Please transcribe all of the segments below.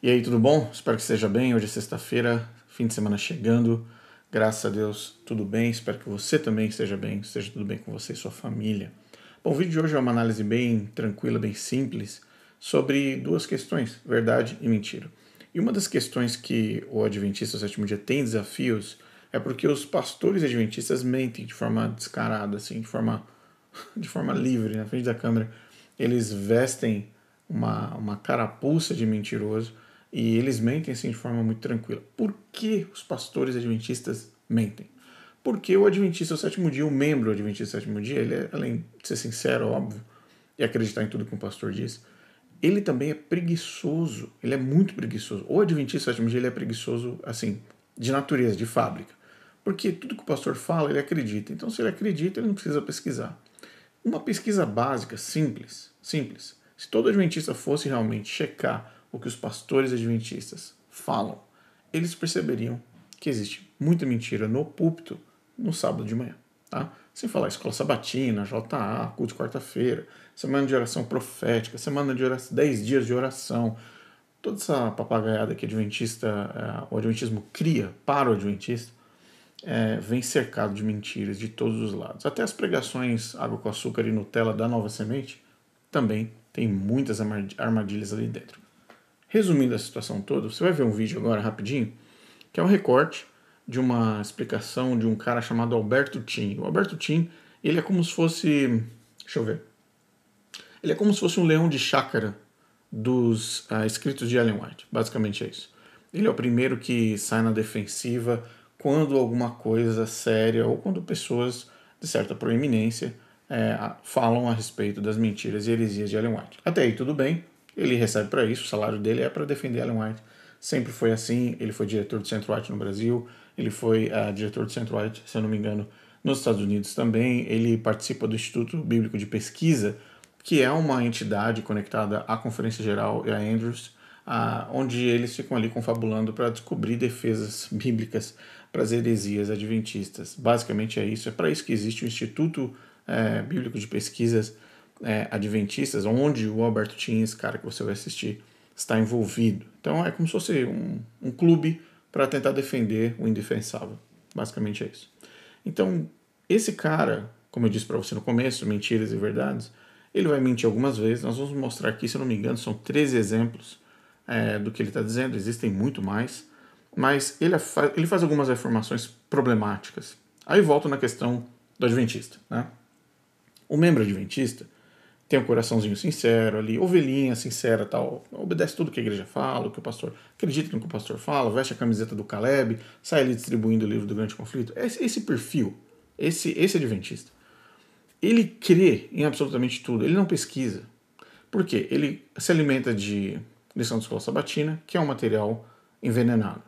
E aí, tudo bom? Espero que esteja bem. Hoje é sexta-feira, fim de semana chegando. Graças a Deus, tudo bem. Espero que você também esteja bem, esteja tudo bem com você e sua família. Bom, o vídeo de hoje é uma análise bem tranquila, bem simples, sobre duas questões, verdade e mentira. E uma das questões que o Adventista do Sétimo Dia tem desafios é porque os pastores adventistas mentem de forma descarada, assim, de forma livre, na frente da câmera. Eles vestem uma carapuça de mentiroso e eles mentem assim de forma muito tranquila. Por que os pastores adventistas mentem? Porque o Adventista do Sétimo Dia, o membro do Adventista do Sétimo Dia, ele é, além de ser sincero, óbvio, e acreditar em tudo que o pastor diz, ele também é preguiçoso, ele é muito preguiçoso. O Adventista do Sétimo Dia ele é preguiçoso, assim, de natureza, de fábrica. Porque tudo que o pastor fala, ele acredita. Então, se ele acredita, ele não precisa pesquisar. Uma pesquisa básica, simples. Se todo adventista fosse realmente checar o que os pastores adventistas falam, eles perceberiam que existe muita mentira no púlpito no sábado de manhã. Tá? Sem falar escola sabatina, JA, culto de quarta-feira, semana de oração profética, semana de oração, 10 dias de oração, toda essa papagaiada que o adventismo cria para o adventista, vem cercado de mentiras de todos os lados. Até as pregações água com açúcar e Nutella da Nova Semente também tem muitas armadilhas ali dentro. Resumindo a situação toda, você vai ver um vídeo agora rapidinho, que é um recorte de uma explicação de um cara chamado Alberto Tim. O Alberto Tim, ele é como se fosse... Deixa eu ver. Ele é como se fosse um leão de chácara dos escritos de Ellen White. Basicamente é isso. Ele é o primeiro que sai na defensiva quando alguma coisa séria ou quando pessoas de certa proeminência falam a respeito das mentiras e heresias de Ellen White. Até aí tudo bem, ele recebe para isso, o salário dele é para defender Ellen White. Sempre foi assim, ele foi diretor do Centro White no Brasil, ele foi diretor do Centro White, se eu não me engano, nos Estados Unidos também. Ele participa do Instituto Bíblico de Pesquisa, que é uma entidade conectada à Conferência Geral e à Andrews, onde eles ficam ali confabulando para descobrir defesas bíblicas para as heresias adventistas. Basicamente é isso, é para isso que existe o Instituto Bíblico de Pesquisas Adventistas, onde o Alberto Tim, esse cara que você vai assistir, está envolvido. Então é como se fosse um clube para tentar defender o indefensável. Basicamente é isso. Então, esse cara, como eu disse para você no começo, mentiras e verdades, ele vai mentir algumas vezes. Nós vamos mostrar aqui, se eu não me engano, são 13 exemplos do que ele está dizendo, existem muito mais, mas ele faz algumas afirmações problemáticas. Aí volto na questão do adventista. Né? O membro adventista tem um coraçãozinho sincero ali, ovelhinha sincera, tal, obedece tudo que a igreja fala, o que o pastor acredita no que o pastor fala, veste a camiseta do Caleb, sai ali distribuindo o livro do Grande Conflito. Esse perfil, esse adventista, ele crê em absolutamente tudo, ele não pesquisa. Por quê? Ele se alimenta de lição de escola sabatina, que é um material envenenado.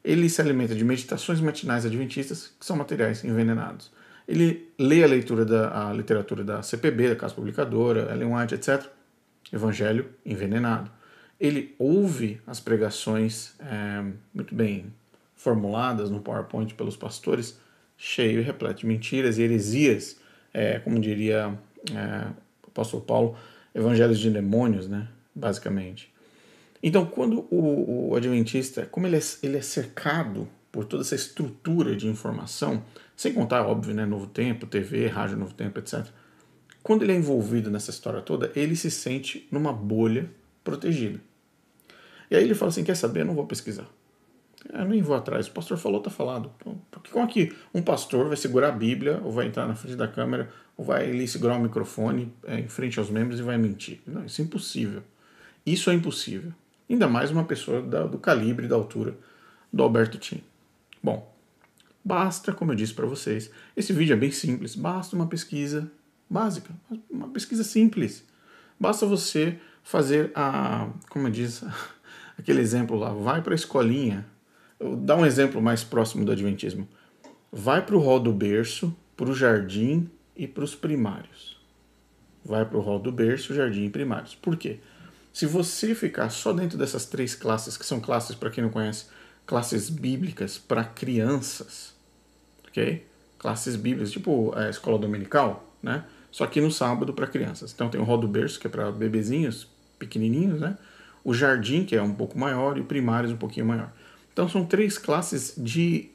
Ele se alimenta de meditações matinais adventistas, que são materiais envenenados. Ele lê a literatura da CPB, da Casa Publicadora, Ellen White, etc. Evangelho envenenado. Ele ouve as pregações muito bem formuladas no PowerPoint pelos pastores, cheio e repleto de mentiras e heresias, como diria o apóstolo Paulo, evangelhos de demônios, né? Basicamente. Então, quando o adventista, como ele é cercado por toda essa estrutura de informação, sem contar, óbvio, né, Novo Tempo, TV, Rádio Novo Tempo, etc. Quando ele é envolvido nessa história toda, ele se sente numa bolha protegida. E aí ele fala assim, quer saber, eu não vou pesquisar. Eu nem vou atrás, o pastor falou, tá falado. Porque como é que um pastor vai segurar a Bíblia, ou vai entrar na frente da câmera, ou vai ali segurar o microfone em frente aos membros e vai mentir? Não, isso é impossível. Isso é impossível. Ainda mais uma pessoa do calibre e da altura do Alberto Tim. Bom, basta, como eu disse para vocês, esse vídeo é bem simples, basta uma pesquisa básica, uma pesquisa simples. Basta você fazer como diz, aquele exemplo lá, vai para a escolinha, dá um exemplo mais próximo do adventismo. Vai para o hall do berço, para o jardim e para os primários. Vai para o hall do berço, jardim e primários. Por quê? Se você ficar só dentro dessas três classes, que são classes, para quem não conhece, classes bíblicas para crianças, ok? Classes bíblicas, tipo a escola dominical, né? Só que no sábado para crianças. Então tem o hall do berço, que é para bebezinhos, pequenininhos, né? o jardim, que é um pouco maior, e o primários um pouquinho maior. Então são 3 classes de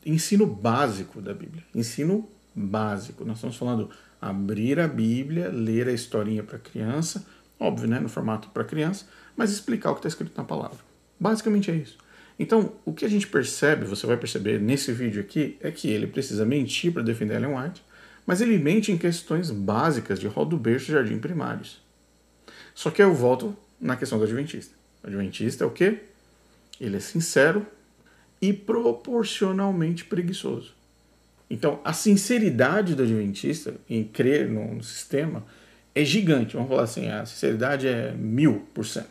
ensino básico da Bíblia. Ensino básico. Nós estamos falando abrir a Bíblia, ler a historinha para criança, óbvio, né, no formato para criança, mas explicar o que está escrito na palavra. Basicamente é isso. Então, o que a gente percebe, você vai perceber nesse vídeo aqui, é que ele precisa mentir para defender Ellen White, mas ele mente em questões básicas de rol do berço e jardim primários. Só que eu volto na questão do Adventista. O Adventista é o quê? Ele é sincero e proporcionalmente preguiçoso. Então, a sinceridade do Adventista em crer no sistema é gigante. Vamos falar assim, a sinceridade é 1000%.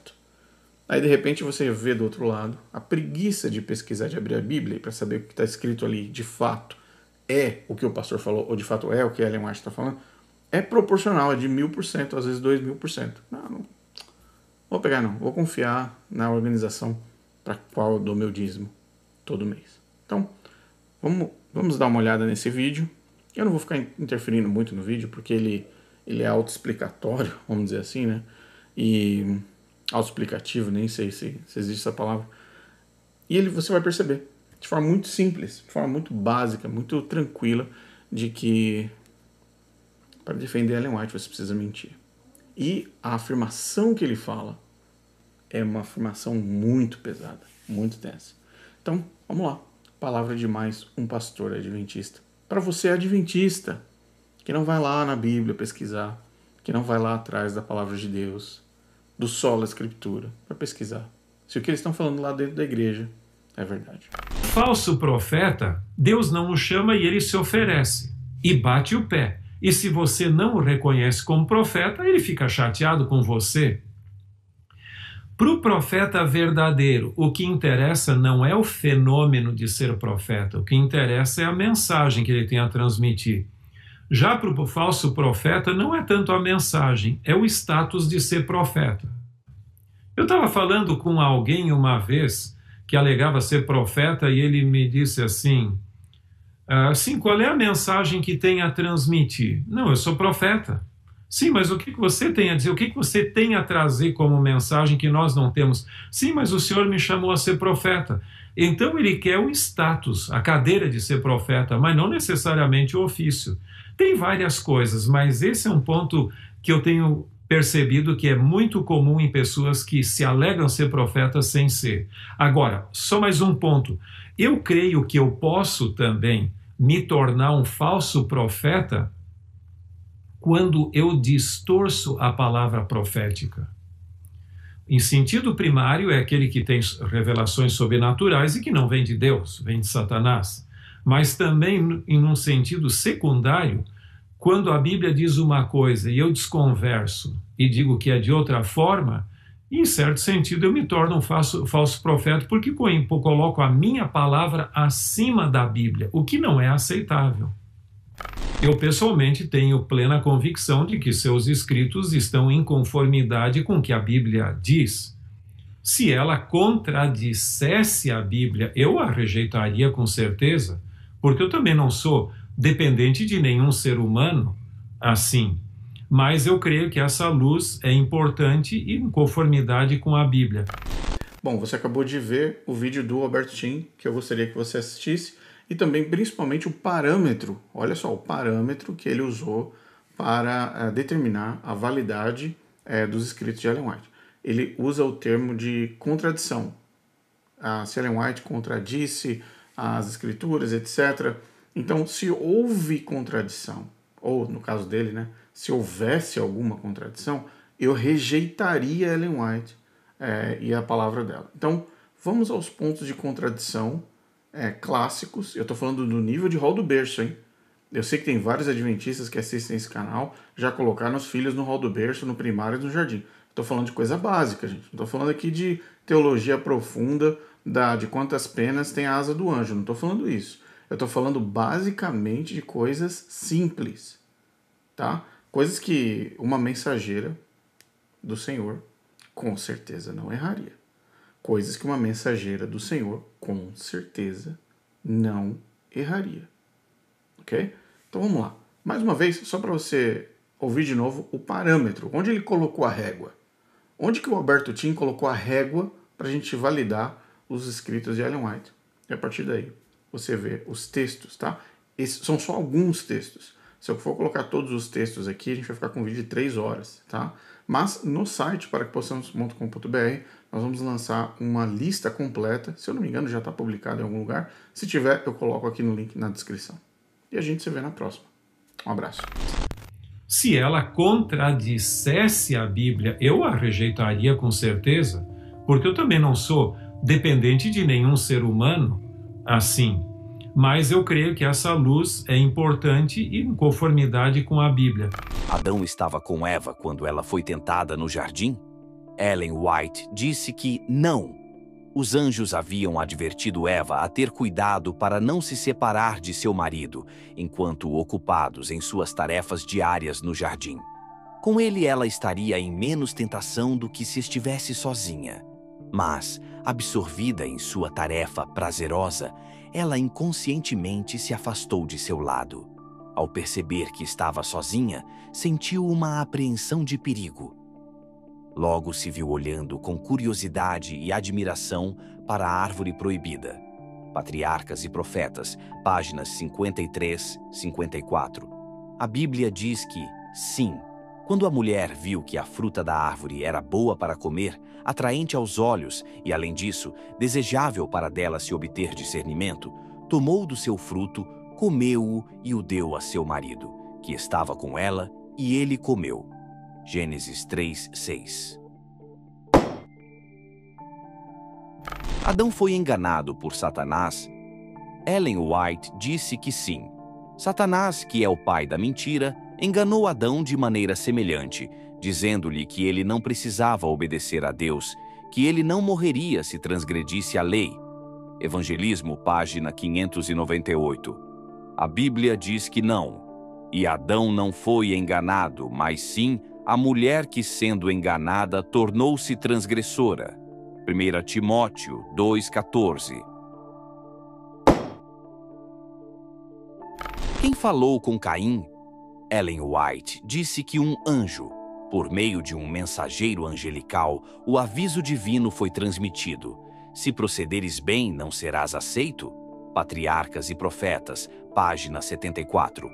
Aí, de repente, você vê do outro lado a preguiça de pesquisar, de abrir a Bíblia para saber o que está escrito ali, de fato, é o que o pastor falou, ou de fato é o que a Ellen White está falando, é proporcional, é de 1000%, às vezes 2000%. Não vou pegar não, vou confiar na organização para qual eu dou meu dízimo todo mês. Então, vamos dar uma olhada nesse vídeo. Eu não vou ficar interferindo muito no vídeo, porque ele é autoexplicatório, vamos dizer assim, né? E autoexplicativo, nem sei se existe essa palavra. E você vai perceber, de forma muito simples, de forma muito básica, muito tranquila, de que para defender Ellen White você precisa mentir. E a afirmação que ele fala é uma afirmação muito pesada, muito tensa. Então, vamos lá. Palavra de mais um pastor adventista. Para você adventista, que não vai lá na Bíblia pesquisar, que não vai lá atrás da palavra de Deus, do solo escritura, para pesquisar se o que eles estão falando lá dentro da igreja é verdade. Falso profeta, Deus não o chama e ele se oferece e bate o pé. E se você não o reconhece como profeta, ele fica chateado com você. Para o profeta verdadeiro, o que interessa não é o fenômeno de ser profeta, o que interessa é a mensagem que ele tem a transmitir. Já para o falso profeta, não é tanto a mensagem, é o status de ser profeta. Eu estava falando com alguém uma vez que alegava ser profeta e ele me disse assim, qual é a mensagem que tem a transmitir? Não, eu sou profeta. Sim, mas o que você tem a dizer? O que você tem a trazer como mensagem que nós não temos? Sim, mas o Senhor me chamou a ser profeta. Então ele quer o status, a cadeira de ser profeta, mas não necessariamente o ofício. Tem várias coisas, mas esse é um ponto que eu tenho percebido que é muito comum em pessoas que se alegam ser profetas sem ser. Agora, só mais um ponto. Eu creio que eu posso também me tornar um falso profeta quando eu distorço a palavra profética. Em sentido primário, é aquele que tem revelações sobrenaturais e que não vem de Deus, vem de Satanás. Mas também, em um sentido secundário, quando a Bíblia diz uma coisa e eu desconverso e digo que é de outra forma, em certo sentido eu me torno um falso profeta porque coloco a minha palavra acima da Bíblia, o que não é aceitável. Eu pessoalmente tenho plena convicção de que seus escritos estão em conformidade com o que a Bíblia diz. Se ela contradissesse a Bíblia, eu a rejeitaria com certeza, porque eu também não sou dependente de nenhum ser humano assim. Mas eu creio que essa luz é importante e em conformidade com a Bíblia. Bom, você acabou de ver o vídeo do Albertin, que eu gostaria que você assistisse, e também, principalmente, o parâmetro, olha só, o parâmetro que ele usou para determinar a validade dos escritos de Ellen White. Ele usa o termo de contradição. Se Ellen White contradisse as escrituras, etc. Então, se houve contradição, ou no caso dele, né, se houvesse alguma contradição, eu rejeitaria Ellen White e a palavra dela. Então, vamos aos pontos de contradição clássicos. Eu estou falando do nível de rol do berço, hein? Eu sei que tem vários adventistas que assistem esse canal, já colocaram os filhos no rol do berço, no primário e no jardim. Estou falando de coisa básica, gente. Não estou falando aqui de teologia profunda, de quantas penas tem a asa do anjo. Não estou falando isso. Eu estou falando basicamente de coisas simples, tá? Coisas que uma mensageira do Senhor com certeza não erraria. Coisas que uma mensageira do Senhor com certeza não erraria. Ok? Então vamos lá. Mais uma vez, só para você ouvir de novo o parâmetro. Onde ele colocou a régua? Onde que o Alberto Tim colocou a régua para a gente validar os escritos de Ellen White? E a partir daí, você vê os textos, tá? Esses são só alguns textos. Se eu for colocar todos os textos aqui, a gente vai ficar com um vídeo de 3 horas, tá? Mas no site, paraquepossamos.com.br, nós vamos lançar uma lista completa. Se eu não me engano, já está publicado em algum lugar. Se tiver, eu coloco aqui no link na descrição. E a gente se vê na próxima. Um abraço. Se ela contradissesse a Bíblia, eu a rejeitaria com certeza, porque eu também não sou dependente de nenhum ser humano assim. Mas eu creio que essa luz é importante e em conformidade com a Bíblia. Adão estava com Eva quando ela foi tentada no jardim? Ellen White disse que não. Os anjos haviam advertido Eva a ter cuidado para não se separar de seu marido, enquanto ocupados em suas tarefas diárias no jardim. Com ele, ela estaria em menos tentação do que se estivesse sozinha. Mas, absorvida em sua tarefa prazerosa, ela inconscientemente se afastou de seu lado. Ao perceber que estava sozinha, sentiu uma apreensão de perigo. Logo se viu olhando com curiosidade e admiração para a árvore proibida. Patriarcas e Profetas, páginas 53, 54. A Bíblia diz que, sim, quando a mulher viu que a fruta da árvore era boa para comer, atraente aos olhos e, além disso, desejável para dela se obter discernimento, tomou do seu fruto, comeu-o e o deu a seu marido, que estava com ela, e ele comeu. Gênesis 3, 6. Adão foi enganado por Satanás? Ellen White disse que sim. Satanás, que é o pai da mentira, enganou Adão de maneira semelhante, dizendo-lhe que ele não precisava obedecer a Deus, que ele não morreria se transgredisse a lei. Evangelismo, página 598. A Bíblia diz que não. E Adão não foi enganado, mas sim a mulher que, sendo enganada, tornou-se transgressora. 1 Timóteo 2,14. Quem falou com Caim? Ellen White disse que um anjo, por meio de um mensageiro angelical, o aviso divino foi transmitido. Se procederes bem, não serás aceito? Patriarcas e Profetas, página 74.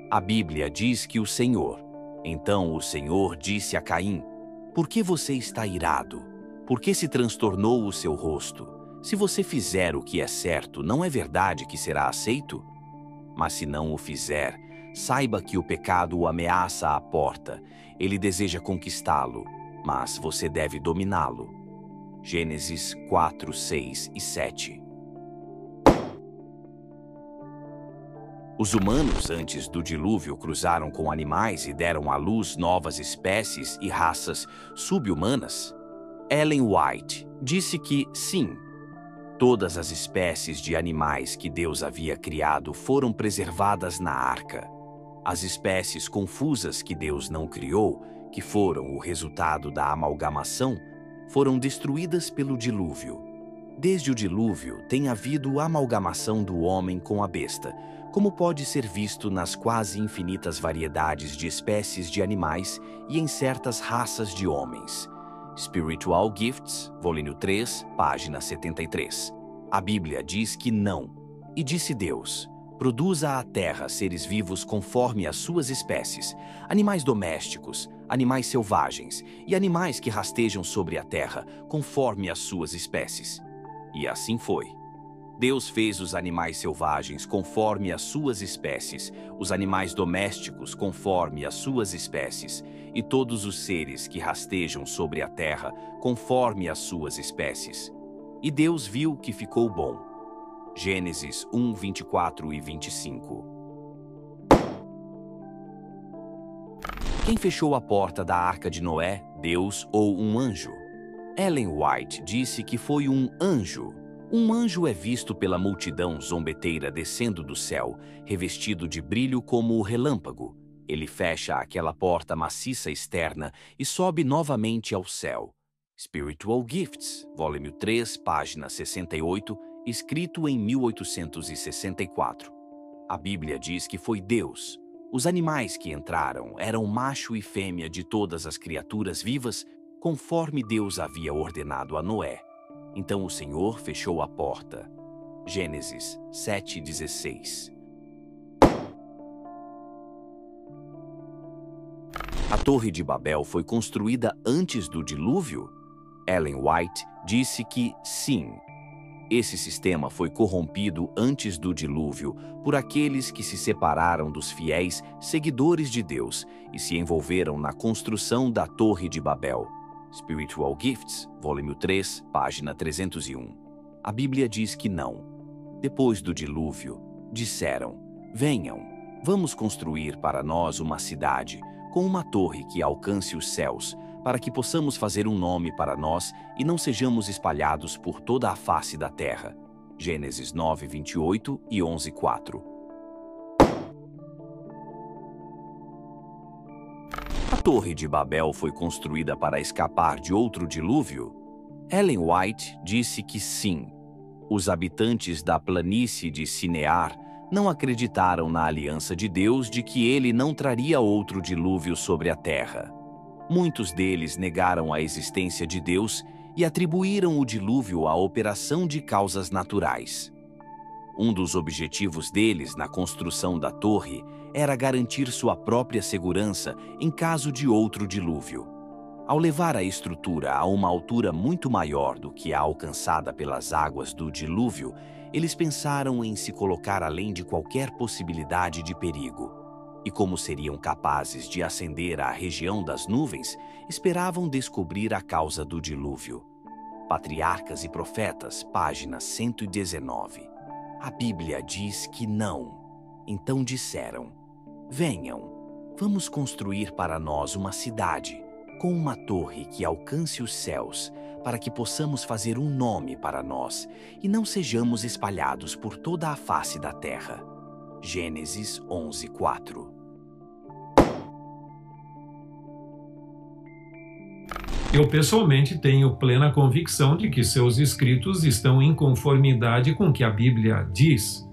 A Bíblia diz que o Senhor. Então o Senhor disse a Caim: por que você está irado? Por que se transtornou o seu rosto? Se você fizer o que é certo, não é verdade que será aceito? Mas se não o fizer, saiba que o pecado o ameaça à porta. Ele deseja conquistá-lo, mas você deve dominá-lo. Gênesis 4, 6 e 7. Os humanos, antes do dilúvio, cruzaram com animais e deram à luz novas espécies e raças sub-humanas? Ellen White disse que sim. Todas as espécies de animais que Deus havia criado foram preservadas na arca. As espécies confusas que Deus não criou, que foram o resultado da amalgamação, foram destruídas pelo dilúvio. Desde o dilúvio tem havido amalgamação do homem com a besta, como pode ser visto nas quase infinitas variedades de espécies de animais e em certas raças de homens. Spiritual Gifts, volume 3, página 73. A Bíblia diz que não. E disse Deus: produza a terra seres vivos conforme as suas espécies, animais domésticos, animais selvagens e animais que rastejam sobre a terra, conforme as suas espécies. E assim foi. Deus fez os animais selvagens conforme as suas espécies, os animais domésticos conforme as suas espécies, e todos os seres que rastejam sobre a terra conforme as suas espécies. E Deus viu que ficou bom. Gênesis 1, 24 e 25. Quem fechou a porta da arca de Noé, Deus ou um anjo? Ellen White disse que foi um anjo. Um anjo é visto pela multidão zombeteira descendo do céu, revestido de brilho como o relâmpago. Ele fecha aquela porta maciça externa e sobe novamente ao céu. Spiritual Gifts, volume 3, página 68, escrito em 1864. A Bíblia diz que foi Deus. Os animais que entraram eram macho e fêmea de todas as criaturas vivas, conforme Deus havia ordenado a Noé. Então o Senhor fechou a porta. Gênesis 7:16. A Torre de Babel foi construída antes do dilúvio? Ellen White disse que sim. Esse sistema foi corrompido antes do dilúvio por aqueles que se separaram dos fiéis seguidores de Deus e se envolveram na construção da Torre de Babel. Spiritual Gifts, volume 3, página 301. A Bíblia diz que não. Depois do dilúvio, disseram: venham, vamos construir para nós uma cidade, com uma torre que alcance os céus, para que possamos fazer um nome para nós e não sejamos espalhados por toda a face da terra. Gênesis 9:28 e 11:4. A Torre de Babel foi construída para escapar de outro dilúvio? Ellen White disse que sim. Os habitantes da planície de Sinear não acreditaram na aliança de Deus de que ele não traria outro dilúvio sobre a terra. Muitos deles negaram a existência de Deus e atribuíram o dilúvio à operação de causas naturais. Um dos objetivos deles na construção da torre era garantir sua própria segurança em caso de outro dilúvio. Ao levar a estrutura a uma altura muito maior do que a alcançada pelas águas do dilúvio, eles pensaram em se colocar além de qualquer possibilidade de perigo. E como seriam capazes de ascender à região das nuvens, esperavam descobrir a causa do dilúvio. Patriarcas e Profetas, página 119. A Bíblia diz que não. Então disseram: venham, vamos construir para nós uma cidade, com uma torre que alcance os céus, para que possamos fazer um nome para nós e não sejamos espalhados por toda a face da terra. Gênesis 11:4. Eu pessoalmente tenho plena convicção de que seus escritos estão em conformidade com o que a Bíblia diz.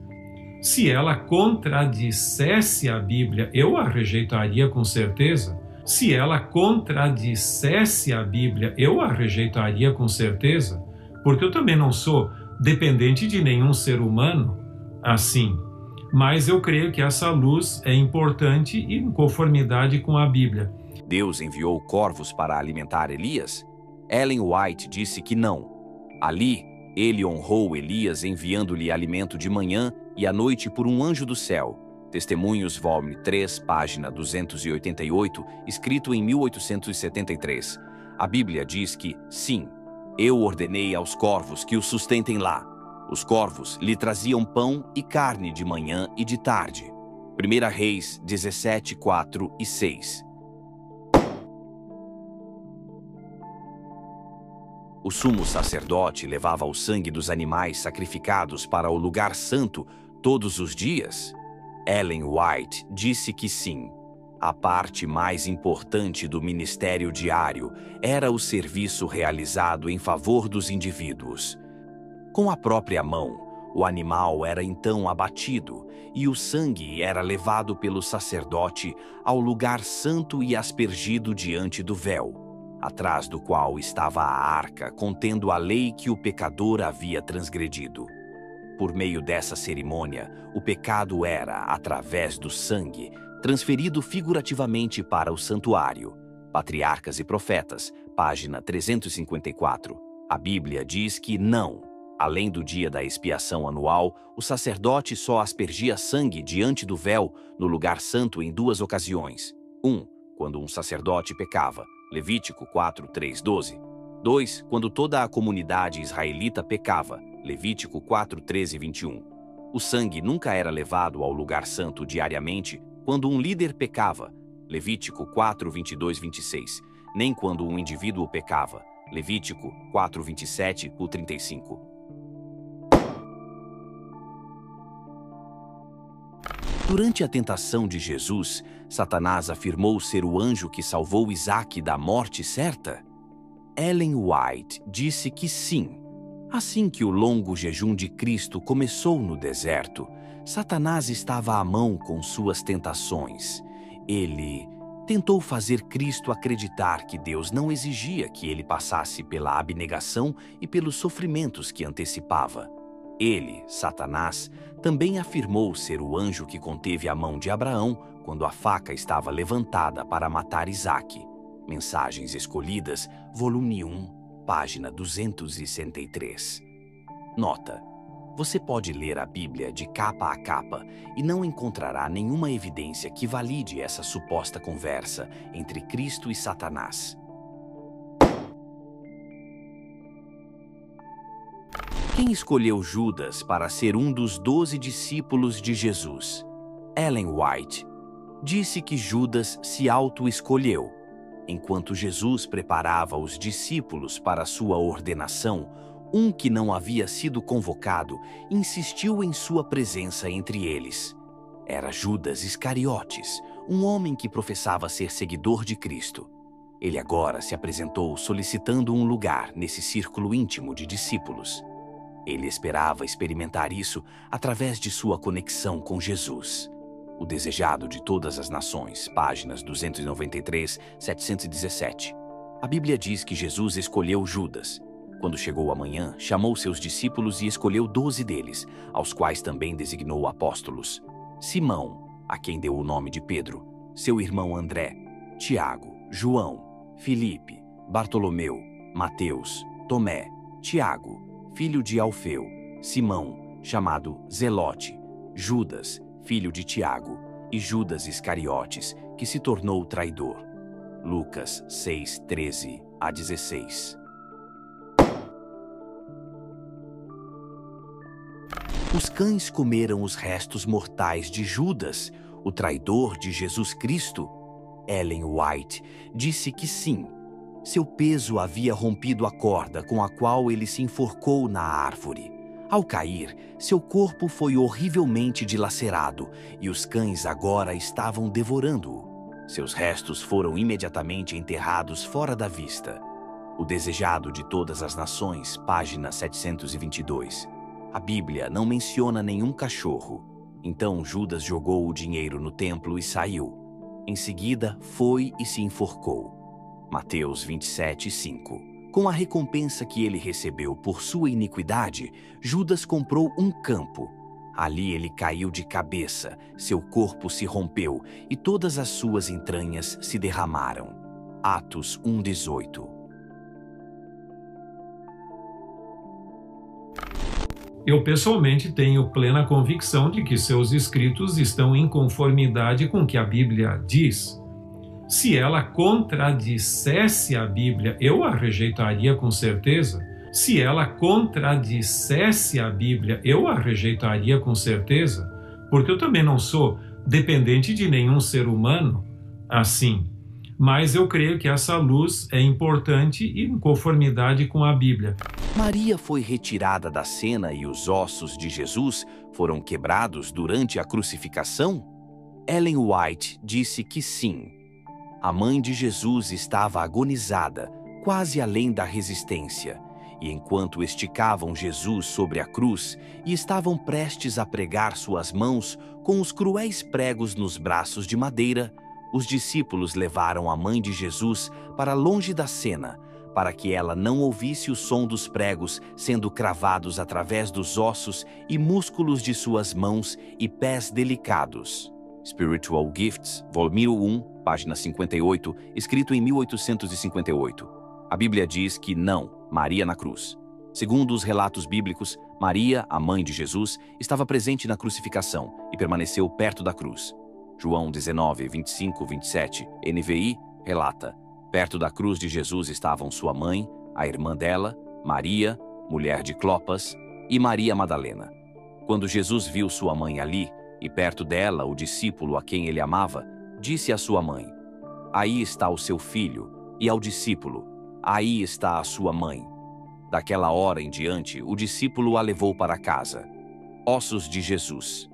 Se ela contradissesse a Bíblia, eu a rejeitaria com certeza. Se ela contradissesse a Bíblia, eu a rejeitaria com certeza, porque eu também não sou dependente de nenhum ser humano assim. Mas eu creio que essa luz é importante e em conformidade com a Bíblia. Deus enviou corvos para alimentar Elias? Ellen White disse que não. Ali, ele honrou Elias enviando-lhe alimento de manhã e à noite por um anjo do céu. Testemunhos, volume 3, página 288, escrito em 1873. A Bíblia diz que, sim, eu ordenei aos corvos que o sustentem lá. Os corvos lhe traziam pão e carne de manhã e de tarde. 1 Reis 17, 4 e 6. O sumo sacerdote levava o sangue dos animais sacrificados para o lugar santo todos os dias? Ellen White disse que sim. A parte mais importante do ministério diário era o serviço realizado em favor dos indivíduos. Com a própria mão, o animal era então abatido e o sangue era levado pelo sacerdote ao lugar santo e aspergido diante do véu, atrás do qual estava a arca contendo a lei que o pecador havia transgredido. Por meio dessa cerimônia, o pecado era, através do sangue, transferido figurativamente para o santuário. Patriarcas e Profetas, página 354. A Bíblia diz que não. Além do dia da expiação anual, o sacerdote só aspergia sangue diante do véu no lugar santo em duas ocasiões. 1. Quando um sacerdote pecava, Levítico 4, 3, 12. 2. Quando toda a comunidade israelita pecava, Levítico 4, 13 e 21. O sangue nunca era levado ao lugar santo diariamente quando um líder pecava, Levítico 4, 22 e 26, nem quando um indivíduo pecava, Levítico 4, 27 e 35. Durante a tentação de Jesus, Satanás afirmou ser o anjo que salvou Isaque da morte certa? Ellen White disse que sim. Assim que o longo jejum de Cristo começou no deserto, Satanás estava à mão com suas tentações. Ele tentou fazer Cristo acreditar que Deus não exigia que ele passasse pela abnegação e pelos sofrimentos que antecipava. Ele, Satanás, também afirmou ser o anjo que conteve a mão de Abraão quando a faca estava levantada para matar Isaque. Mensagens Escolhidas, volume 1, página 263. Nota: você pode ler a Bíblia de capa a capa e não encontrará nenhuma evidência que valide essa suposta conversa entre Cristo e Satanás. Quem escolheu Judas para ser um dos 12 discípulos de Jesus? Ellen White disse que Judas se auto-escolheu. Enquanto Jesus preparava os discípulos para sua ordenação, um que não havia sido convocado insistiu em sua presença entre eles. Era Judas Iscariotes, um homem que professava ser seguidor de Cristo. Ele agora se apresentou solicitando um lugar nesse círculo íntimo de discípulos. Ele esperava experimentar isso através de sua conexão com Jesus. O Desejado de Todas as Nações, páginas 293, 717. A Bíblia diz que Jesus escolheu Judas. Quando chegou a manhã, chamou seus discípulos e escolheu 12 deles, aos quais também designou apóstolos: Simão, a quem deu o nome de Pedro, seu irmão André, Tiago, João, Filipe, Bartolomeu, Mateus, Tomé, Tiago, filho de Alfeu, Simão, chamado Zelote, Judas, filho de Tiago, e Judas Iscariotes, que se tornou traidor. Lucas 6, 13 a 16. Os cães comeram os restos mortais de Judas, o traidor de Jesus Cristo? Ellen White disse que sim. Seu peso havia rompido a corda com a qual ele se enforcou na árvore. Ao cair, seu corpo foi horrivelmente dilacerado e os cães agora estavam devorando-o. Seus restos foram imediatamente enterrados fora da vista. O Desejado de Todas as Nações, página 722. A Bíblia não menciona nenhum cachorro. Então Judas jogou o dinheiro no templo e saiu. Em seguida, foi e se enforcou. Mateus 27, 5. Com a recompensa que ele recebeu por sua iniquidade, Judas comprou um campo. Ali ele caiu de cabeça, seu corpo se rompeu e todas as suas entranhas se derramaram. Atos 1:18. Eu pessoalmente tenho plena convicção de que seus escritos estão em conformidade com o que a Bíblia diz. Se ela contradissesse a Bíblia, eu a rejeitaria com certeza. Se ela contradissesse a Bíblia, eu a rejeitaria com certeza, porque eu também não sou dependente de nenhum ser humano assim. Mas eu creio que essa luz é importante e em conformidade com a Bíblia. Maria foi retirada da cena e os ossos de Jesus foram quebrados durante a crucificação? Ellen White disse que sim. A mãe de Jesus estava agonizada, quase além da resistência, e enquanto esticavam Jesus sobre a cruz e estavam prestes a pregar suas mãos com os cruéis pregos nos braços de madeira, os discípulos levaram a mãe de Jesus para longe da cena, para que ela não ouvisse o som dos pregos sendo cravados através dos ossos e músculos de suas mãos e pés delicados. Spiritual Gifts, volume 1, página 58, escrito em 1858. A Bíblia diz que não, Maria na cruz. Segundo os relatos bíblicos, Maria, a mãe de Jesus, estava presente na crucificação e permaneceu perto da cruz. João 19, 25, 27, NVI, relata: perto da cruz de Jesus estavam sua mãe, a irmã dela, Maria, mulher de Clopas, e Maria Madalena. Quando Jesus viu sua mãe ali, e perto dela o discípulo a quem ele amava, disse à sua mãe: aí está o seu filho, e ao discípulo: aí está a sua mãe. Daquela hora em diante, o discípulo a levou para casa. Ossos de Jesus.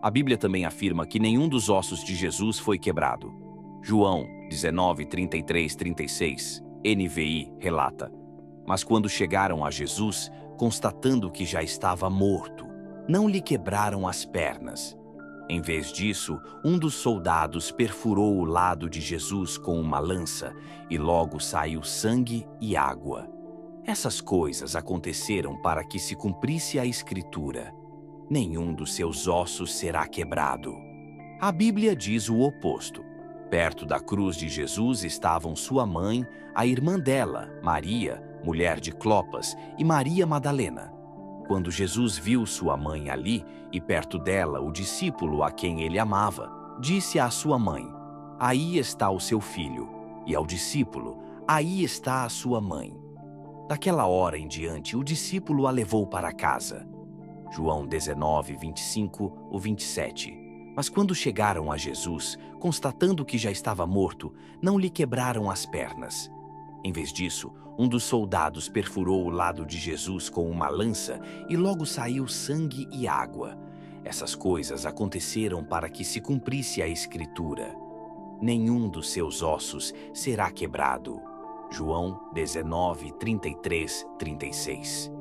A Bíblia também afirma que nenhum dos ossos de Jesus foi quebrado. João 19, 33, 36, NVI, relata: mas quando chegaram a Jesus, constatando que já estava morto, não lhe quebraram as pernas. Em vez disso, um dos soldados perfurou o lado de Jesus com uma lança e logo saiu sangue e água. Essas coisas aconteceram para que se cumprisse a Escritura: nenhum dos seus ossos será quebrado. A Bíblia diz o oposto. Perto da cruz de Jesus estavam sua mãe, a irmã dela, Maria, mulher de Clopas, e Maria Madalena. Quando Jesus viu sua mãe ali e perto dela o discípulo a quem ele amava, disse à sua mãe: "Aí está o seu filho", e ao discípulo: "Aí está a sua mãe". Daquela hora em diante, o discípulo a levou para casa. João 19, 25 ou 27. Mas quando chegaram a Jesus, constatando que já estava morto, não lhe quebraram as pernas. Em vez disso, um dos soldados perfurou o lado de Jesus com uma lança e logo saiu sangue e água. Essas coisas aconteceram para que se cumprisse a Escritura: nenhum dos seus ossos será quebrado. João 19, 33, 36.